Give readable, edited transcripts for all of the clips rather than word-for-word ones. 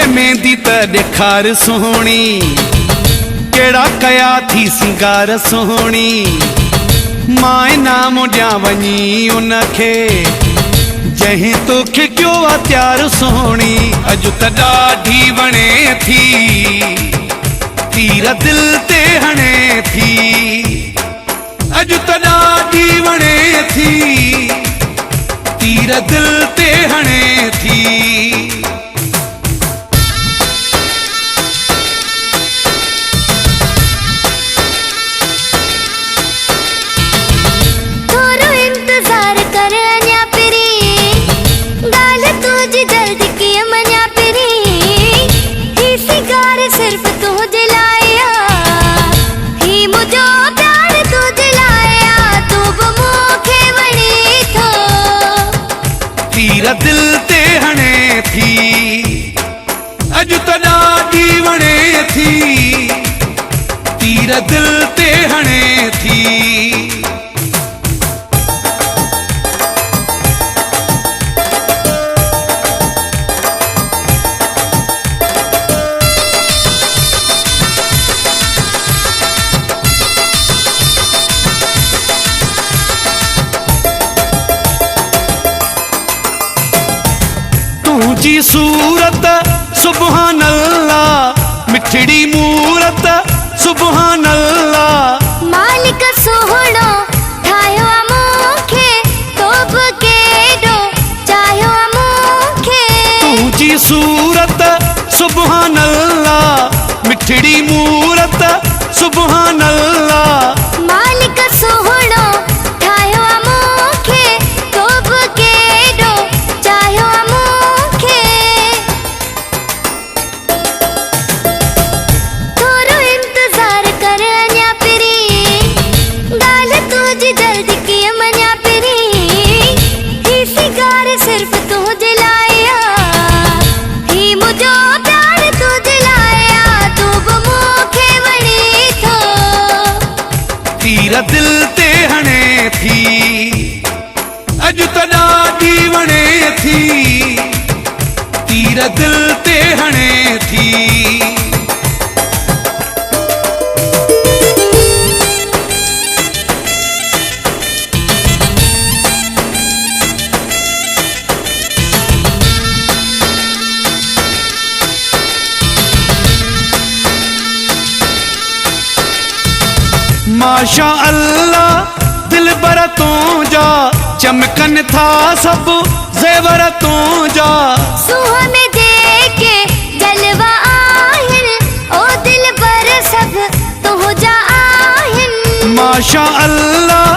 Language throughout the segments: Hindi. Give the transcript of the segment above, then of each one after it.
मुखे मेहंदी त ॾेखार सोहणी, केड़ा कया थी सिंगार सोहणी। मां नाम ॾियां वञी उनखे जंहिं तोखे कयो आ त्यार सोहणी। अॼु त ॾाढी वणे थी, तीर दिल ते हणे थी। अॼु त ॾाढी वणे थी, तीर दिल ते हणे थी। तीर दिल ते हणे थी, अॼु त ॾाढी वणे थी, तीर दिल ते हणे थी। तुझी सूरत सुभान अल्लाह, मिठड़ी मूरत सुभान अल्लाह। मालिक सोहणो ठाहियो मूंखे, तो बि केॾो चाहियो मूंखे। तुझी सूरत सुभान अल्लाह, मिठड़ी मूरत सुभान अल्लाह। मालिक सोहणो ठाहियो मूंखे, तो बि केॾो चाहियो मूंखे। थोरो इंतज़ार कर अञा पहिरीं, ॻाल्हि तुंहिंजी जल्दी कीअं मञा पहिरीं। ही सिंगार सिर्फ़ तुंहिंजे लाइ आ, ही मुंहिंजो प्यार तुंहिंजे लाइ आ, तूं बि मूंखे वणी थो। तीर दिल ते हणे थी, अॼु त ॾाढी वणे थी, तीर दिल ते हणे थी। माशा अल्लाह दिल बर तूं जा, चमकन था सब ज़ेवर तूं जा। सूह में देके जलवा आहिनि, ओ दिल बर सब तुंहिंजा आहिनि। माशा अल्लाह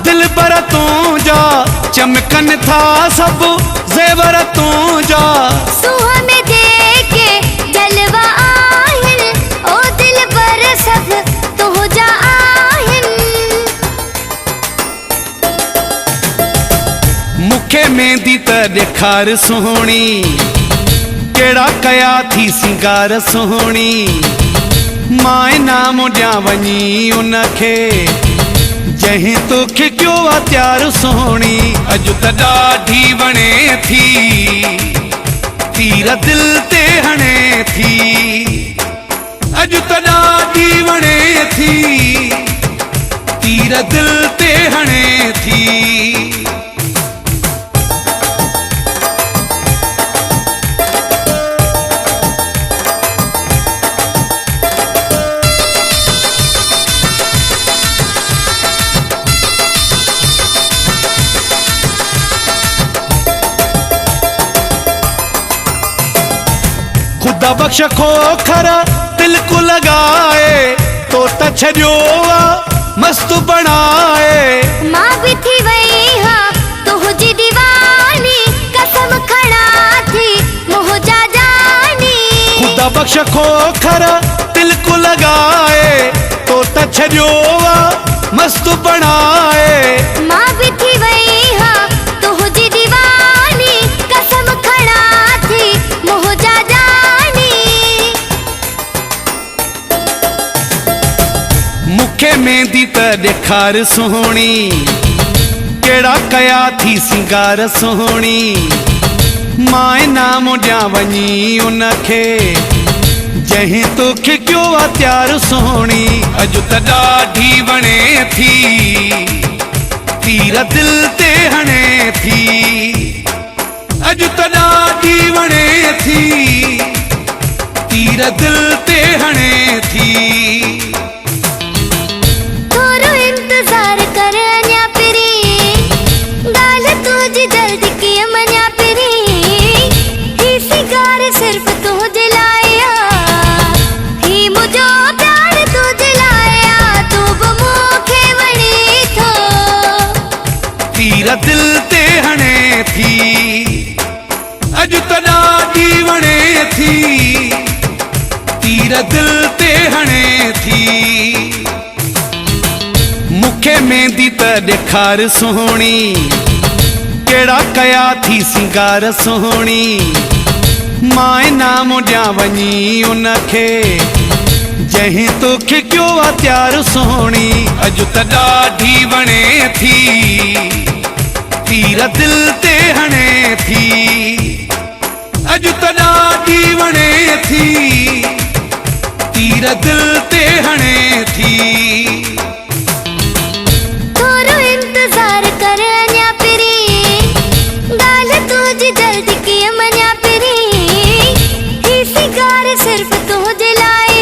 दिल बर तूं जा, चमकन था सब ज़ेवर तूं जा। सूह में देके जलवा आहिनि, ओ दिल बर सब तुंहिंजा आहिनि। मुखे मेहंदी त ॾेखार सोहणी, केड़ा कया थी सिंगार सोहणी। मां नाम ॾियां वञी उनखे जंहिं तोखे कयो आ त्यार सोहणी। अॼु त ॾाढी वणे थी, तीर दिल ते हणे थी। अॼु त ॾाढी वणे थी, तीर दिल ते हणे थी। खुदा बख्श खोखर दिल को लगाए, तो त छॾियो आ मस्त बणाए। मां बि थी वई हां तुंहिंजी दीवानी, कसम खणा थी मुंहिंजा जानी। खुदा बख्श खोखर दिल को लगाए, तो त छॾियो आ मस्त बणाए। मां बि थी वई हां तुंहिंजी दीवानी, कसम खणा थी मुंहिंजा जानी। मुखे मेहंदी त ॾेखार सोहणी, केड़ा कया थी सिंगार सोहणी। माए नाम ॾियां वञी उनखे जंहिं तोखे कयो आहे त्यार सोहणी। अॼु त ॾाढी वणे थी तीर दिल ते हणे थी। अॼु त ॾाढी वणे थी तीर दिल ते हणे थी। थोरो इंतज़ार कर अञा पिरी ॻाल्हि तुंहिंजी जल्दी कीअं मञा पिरी। ही सिंगार सिर्फ़ तुंहिंजे लाइ ही मुंहिंजो प्यार तुंहिंजे लाइ तूं बि मूंखे वणे थो। तीर दिल ते हणे थी। अॼु त ॾाढी वणे थी तीर दिल ते हणे थी। मूंखे मेहंदी त ॾेखार सोहणी कहिड़ा कया थी सिंगार सोहणी। माए नाम ॾियां वञी उनखे जंहिं तोखे कयो आहे त्यार सोहणी। अॼु त ॾाढी वणे थी तीर दिल ते हणे थी। अॼु त ॾाढी वणे थी तीर दिल ते हणे थी। थोरो इंतज़ार कर अञा पिरी ॻाल्हि तुंहिंजी जल्दी कीअं मञा पिरी। ही सिंगार सिर्फ़ तुंहिंजे लाइ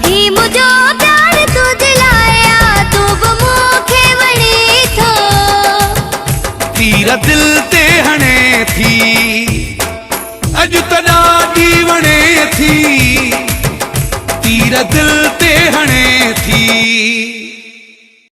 ही मुंहिंजो प्यार तुंहिंजे लाइ तूं बि मूंखे वणे थो। तीर दिल ते हणे थी। अॼु त ॾाढी वणे थी तीर दिल ते हणे थी।